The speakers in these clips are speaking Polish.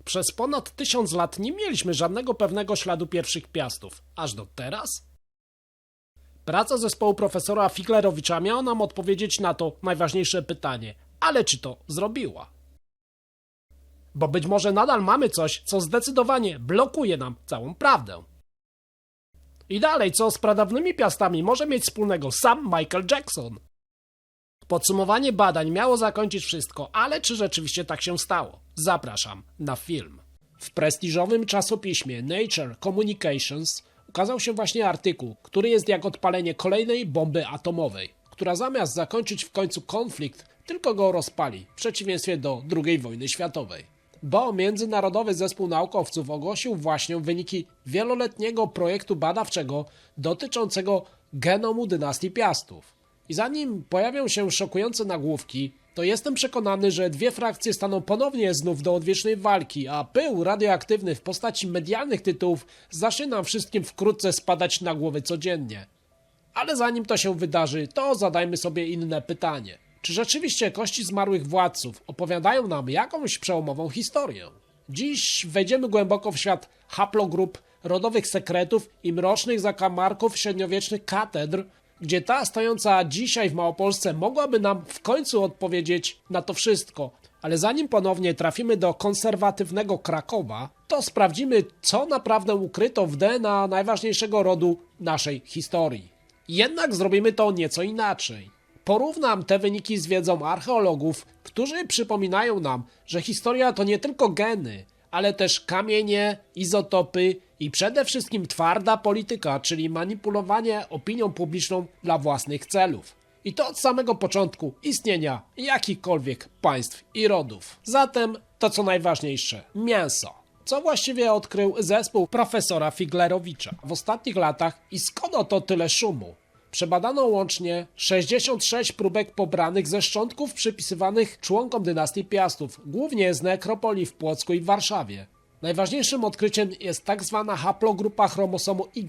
Przez ponad 1000 lat nie mieliśmy żadnego pewnego śladu pierwszych Piastów. Aż do teraz? Praca zespołu profesora Figlerowicza miała nam odpowiedzieć na to najważniejsze pytanie. Ale czy to zrobiła? Bo być może nadal mamy coś, co zdecydowanie blokuje nam całą prawdę. I dalej, co z pradawnymi Piastami może mieć wspólnego sam Michael Jackson? Podsumowanie badań miało zakończyć wszystko, ale czy rzeczywiście tak się stało? Zapraszam na film. W prestiżowym czasopiśmie Nature Communications ukazał się właśnie artykuł, który jest jak odpalenie kolejnej bomby atomowej, która zamiast zakończyć w końcu konflikt, tylko go rozpali, w przeciwieństwie do II wojny światowej. Bo międzynarodowy zespół naukowców ogłosił właśnie wyniki wieloletniego projektu badawczego dotyczącego genomu dynastii Piastów. I zanim pojawią się szokujące nagłówki, to jestem przekonany, że dwie frakcje staną ponownie znów do odwiecznej walki, a pył radioaktywny w postaci medialnych tytułów zacznie nam wszystkim wkrótce spadać na głowy codziennie. Ale zanim to się wydarzy, to zadajmy sobie inne pytanie. Czy rzeczywiście kości zmarłych władców opowiadają nam jakąś przełomową historię? Dziś wejdziemy głęboko w świat haplogrup, rodowych sekretów i mrocznych zakamarków średniowiecznych katedr, gdzie ta stojąca dzisiaj w Małopolsce mogłaby nam w końcu odpowiedzieć na to wszystko. Ale zanim ponownie trafimy do konserwatywnego Krakowa, to sprawdzimy, co naprawdę ukryto w DNA najważniejszego rodu naszej historii. Jednak zrobimy to nieco inaczej. Porównam te wyniki z wiedzą archeologów, którzy przypominają nam, że historia to nie tylko geny, ale też kamienie, izotopy i przede wszystkim twarda polityka, czyli manipulowanie opinią publiczną dla własnych celów. I to od samego początku istnienia jakichkolwiek państw i rodów. Zatem to co najważniejsze, mięso. Co właściwie odkrył zespół profesora Figlerowicza w ostatnich latach i skąd oto tyle szumu? Przebadano łącznie 66 próbek pobranych ze szczątków przypisywanych członkom dynastii Piastów, głównie z nekropolii w Płocku i w Warszawie. Najważniejszym odkryciem jest tak zwana haplogrupa chromosomu Y,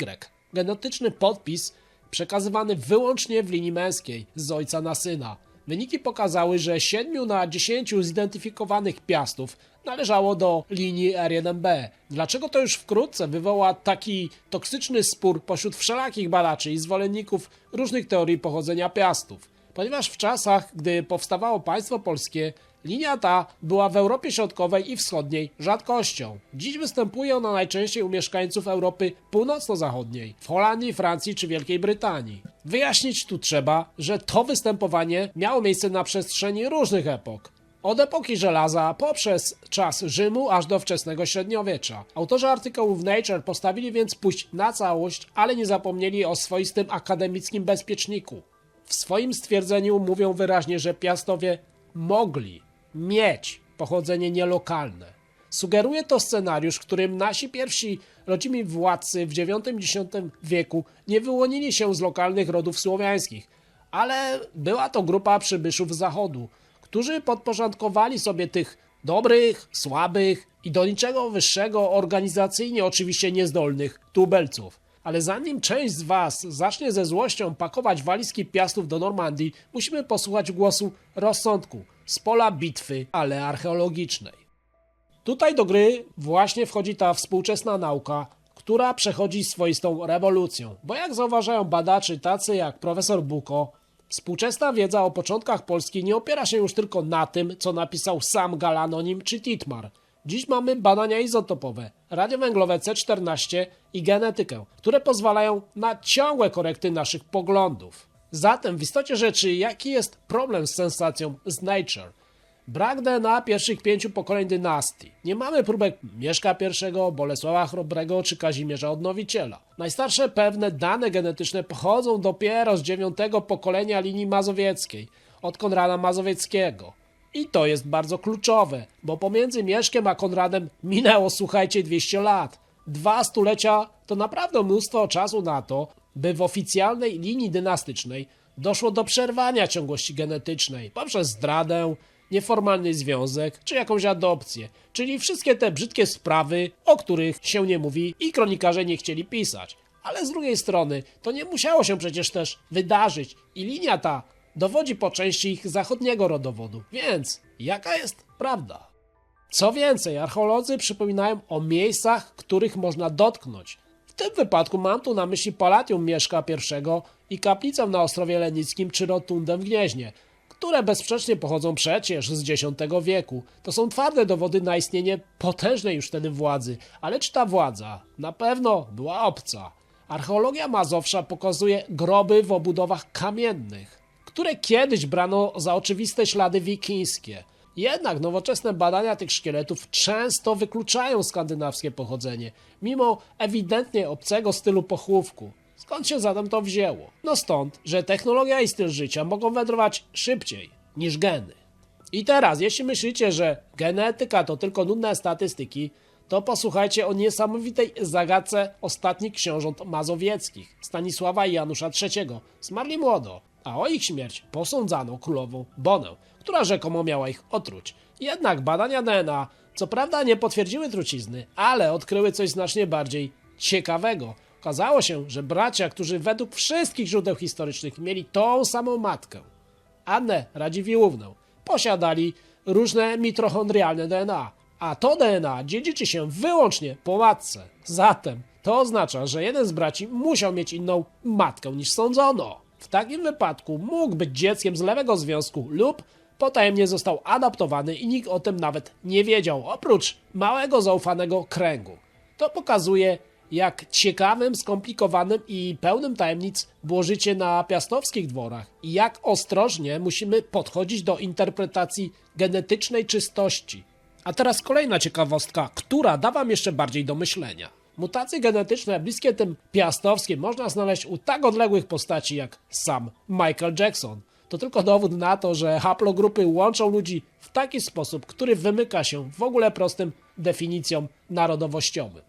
genetyczny podpis przekazywany wyłącznie w linii męskiej, z ojca na syna. Wyniki pokazały, że 7 na 10 zidentyfikowanych Piastów należało do linii R1b. Dlaczego to już wkrótce wywoła taki toksyczny spór pośród wszelakich badaczy i zwolenników różnych teorii pochodzenia Piastów? Ponieważ w czasach, gdy powstawało państwo polskie, linia ta była w Europie Środkowej i Wschodniej rzadkością. Dziś występuje ona najczęściej u mieszkańców Europy Północno-Zachodniej, w Holandii, Francji czy Wielkiej Brytanii. Wyjaśnić tu trzeba, że to występowanie miało miejsce na przestrzeni różnych epok. Od epoki żelaza poprzez czas Rzymu aż do wczesnego średniowiecza. Autorzy artykułu w Nature postawili więc puść na całość, ale nie zapomnieli o swoistym akademickim bezpieczniku. W swoim stwierdzeniu mówią wyraźnie, że Piastowie mogli mieć pochodzenie nielokalne. Sugeruje to scenariusz, w którym nasi pierwsi rodzimi władcy w IX-X wieku nie wyłonili się z lokalnych rodów słowiańskich, ale była to grupa przybyszów z zachodu, którzy podporządkowali sobie tych dobrych, słabych i do niczego wyższego organizacyjnie oczywiście niezdolnych tubelców. Ale zanim część z was zacznie ze złością pakować walizki Piastów do Normandii, musimy posłuchać głosu rozsądku z pola bitwy, ale archeologicznej. Tutaj do gry właśnie wchodzi ta współczesna nauka, która przechodzi swoistą rewolucją. Bo jak zauważają badacze tacy jak profesor Buko, współczesna wiedza o początkach Polski nie opiera się już tylko na tym, co napisał sam Galanonim czy Titmar. Dziś mamy badania izotopowe, radiowęglowe C14 i genetykę, które pozwalają na ciągłe korekty naszych poglądów. Zatem w istocie rzeczy jaki jest problem z sensacją z Nature? Brak DNA pierwszych 5 pokoleń dynastii. Nie mamy próbek Mieszka I, Bolesława Chrobrego czy Kazimierza Odnowiciela. Najstarsze pewne dane genetyczne pochodzą dopiero z 9 pokolenia linii mazowieckiej, od Konrada Mazowieckiego. I to jest bardzo kluczowe, bo pomiędzy Mieszkiem a Konradem minęło, słuchajcie, 200 lat. 2 stulecia to naprawdę mnóstwo czasu na to, by w oficjalnej linii dynastycznej doszło do przerwania ciągłości genetycznej poprzez zdradę, nieformalny związek czy jakąś adopcję, czyli wszystkie te brzydkie sprawy, o których się nie mówi i kronikarze nie chcieli pisać. Ale z drugiej strony to nie musiało się przecież też wydarzyć i linia ta dowodzi po części ich zachodniego rodowodu. Więc jaka jest prawda? Co więcej, archeolodzy przypominają o miejscach, których można dotknąć. W tym wypadku mam tu na myśli Palatium Mieszka I i kaplicę na Ostrowie Lenickim czy Rotundę w Gnieźnie, które bezsprzecznie pochodzą przecież z X wieku. To są twarde dowody na istnienie potężnej już wtedy władzy, ale czy ta władza na pewno była obca? Archeologia Mazowsza pokazuje groby w obudowach kamiennych, które kiedyś brano za oczywiste ślady wikińskie. Jednak nowoczesne badania tych szkieletów często wykluczają skandynawskie pochodzenie, mimo ewidentnie obcego stylu pochówku. Skąd się zatem to wzięło? No stąd, że technologia i styl życia mogą wędrować szybciej niż geny. I teraz, jeśli myślicie, że genetyka to tylko nudne statystyki, to posłuchajcie o niesamowitej zagadce ostatnich książąt mazowieckich, Stanisława i Janusza III. Zmarli młodo, a o ich śmierć posądzano królową Bonę, która rzekomo miała ich otruć. Jednak badania DNA co prawda nie potwierdziły trucizny, ale odkryły coś znacznie bardziej ciekawego. Okazało się, że bracia, którzy według wszystkich źródeł historycznych mieli tą samą matkę, Annę Radziwiłłównę, posiadali różne mitochondrialne DNA, a to DNA dziedziczy się wyłącznie po matce. Zatem to oznacza, że jeden z braci musiał mieć inną matkę niż sądzono. W takim wypadku mógł być dzieckiem z lewego związku lub potajemnie został adoptowany i nikt o tym nawet nie wiedział, oprócz małego zaufanego kręgu. To pokazuje, jak ciekawym, skomplikowanym i pełnym tajemnic było życie na piastowskich dworach i jak ostrożnie musimy podchodzić do interpretacji genetycznej czystości. A teraz kolejna ciekawostka, która da wam jeszcze bardziej do myślenia. Mutacje genetyczne bliskie tym piastowskim można znaleźć u tak odległych postaci jak sam Michael Jackson. To tylko dowód na to, że haplogrupy łączą ludzi w taki sposób, który wymyka się w ogóle prostym definicjom narodowościowym.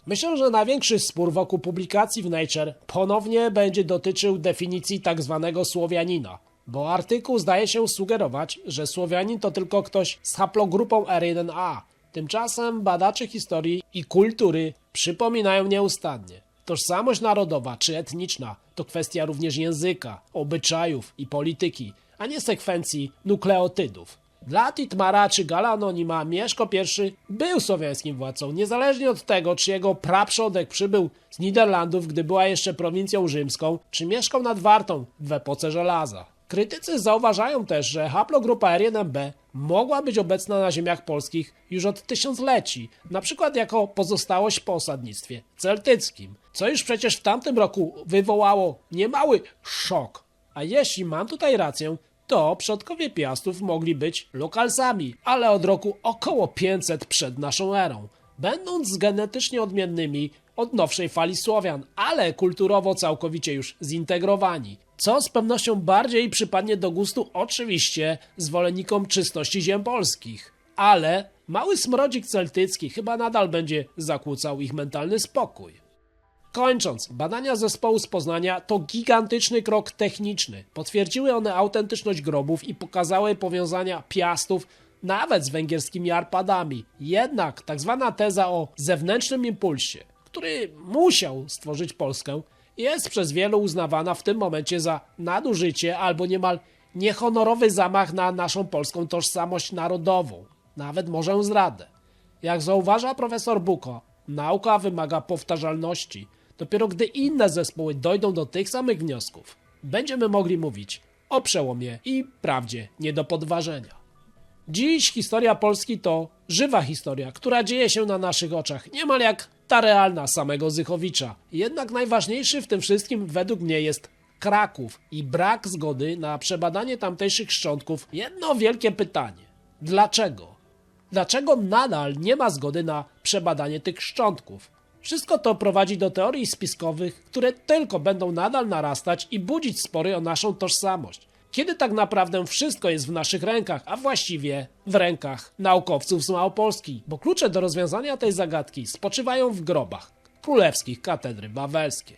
Myślę, że największy spór wokół publikacji w Nature ponownie będzie dotyczył definicji tak zwanego Słowianina, bo artykuł zdaje się sugerować, że Słowianin to tylko ktoś z haplogrupą R1a. Tymczasem badacze historii i kultury przypominają nieustannie. Tożsamość narodowa czy etniczna to kwestia również języka, obyczajów i polityki, a nie sekwencji nukleotydów. Dla Titmara czy Gala Anonima Mieszko I był słowiańskim władcą, niezależnie od tego, czy jego praprzodek przybył z Niderlandów, gdy była jeszcze prowincją rzymską, czy mieszkał nad Wartą w epoce żelaza. Krytycy zauważają też, że haplogrupa R1b mogła być obecna na ziemiach polskich już od tysiącleci, na przykład jako pozostałość po osadnictwie celtyckim, co już przecież w tamtym roku wywołało niemały szok. A jeśli mam tutaj rację, to przodkowie Piastów mogli być lokalsami, ale od roku około 500 przed naszą erą, będąc genetycznie odmiennymi od nowszej fali Słowian, ale kulturowo całkowicie już zintegrowani, co z pewnością bardziej przypadnie do gustu oczywiście zwolennikom czystości ziem polskich, ale mały smrodzik celtycki chyba nadal będzie zakłócał ich mentalny spokój. Kończąc, badania zespołu z Poznania to gigantyczny krok techniczny. Potwierdziły one autentyczność grobów i pokazały powiązania Piastów nawet z węgierskimi Arpadami. Jednak tak zwana teza o zewnętrznym impulsie, który musiał stworzyć Polskę, jest przez wielu uznawana w tym momencie za nadużycie albo niemal niehonorowy zamach na naszą polską tożsamość narodową, nawet może zradę. Jak zauważa profesor Buko, nauka wymaga powtarzalności. Dopiero gdy inne zespoły dojdą do tych samych wniosków, będziemy mogli mówić o przełomie i prawdzie nie do podważenia. Dziś historia Polski to żywa historia, która dzieje się na naszych oczach, niemal jak ta realna samego Zychowicza. Jednak najważniejszy w tym wszystkim według mnie jest Kraków i brak zgody na przebadanie tamtejszych szczątków. Jedno wielkie pytanie. Dlaczego? Dlaczego nadal nie ma zgody na przebadanie tych szczątków? Wszystko to prowadzi do teorii spiskowych, które tylko będą nadal narastać i budzić spory o naszą tożsamość. Kiedy tak naprawdę wszystko jest w naszych rękach, a właściwie w rękach naukowców z Małopolski, bo klucze do rozwiązania tej zagadki spoczywają w grobach królewskich katedry wawelskiej.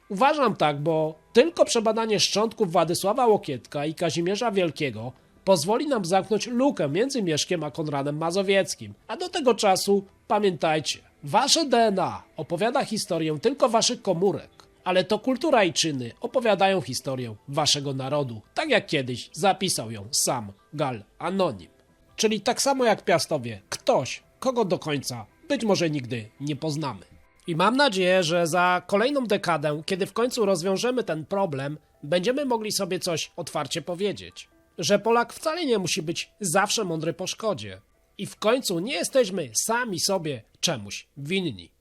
Uważam tak, bo tylko przebadanie szczątków Władysława Łokietka i Kazimierza Wielkiego pozwoli nam zamknąć lukę między Mieszkiem a Konradem Mazowieckim. A do tego czasu pamiętajcie, wasze DNA opowiada historię tylko waszych komórek, ale to kultura i czyny opowiadają historię waszego narodu, tak jak kiedyś zapisał ją sam Gal Anonim. Czyli tak samo jak Piastowie, ktoś, kogo do końca, być może nigdy nie poznamy. I mam nadzieję, że za kolejną dekadę, kiedy w końcu rozwiążemy ten problem, będziemy mogli sobie coś otwarcie powiedzieć. Że Polak wcale nie musi być zawsze mądry po szkodzie. I w końcu nie jesteśmy sami sobie czemuś winni.